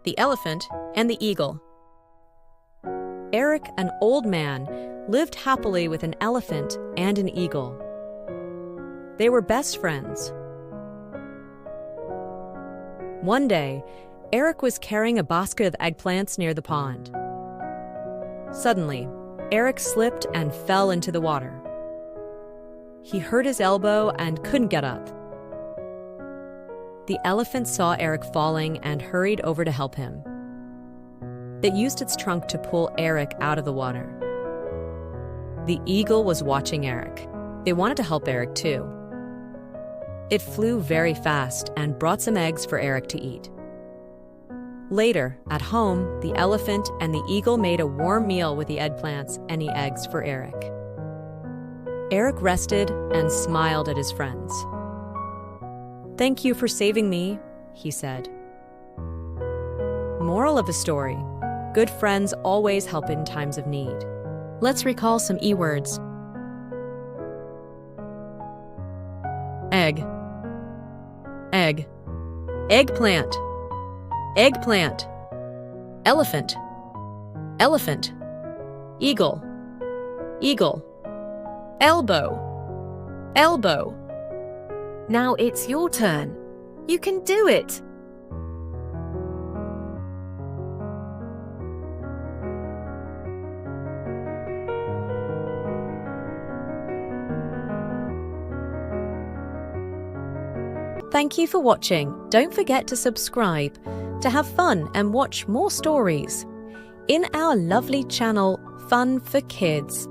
the Elephant, and the Eagle. Eric, an old man, lived happily with an elephant and an eagle. They were best friends. One day, Eric was carrying a basket of eggplants near the pond. Suddenly, Eric slipped and fell into the water. He hurt his elbow and couldn't get up. The elephant saw Eric falling and hurried over to help him. It used its trunk to pull Eric out of the water. The eagle was watching Eric. It wanted to help Eric too. It flew very fast and brought some eggs for Eric to eat. Later, at home, the elephant and the eagle made a warm meal with the eggplants and the eggs for Eric. Eric rested and smiled at his friends. "Thank you for saving me," he said. Moral of the story: good friends always help in times of need. Let's recall some E-words. Egg, egg, eggplant, eggplant, elephant, elephant, eagle, eagle, elbow, elbow. Now it's your turn. You can do it! Thank you for watching. Don't forget to subscribe to have fun and watch more stories in our lovely channel, Fun for Kids.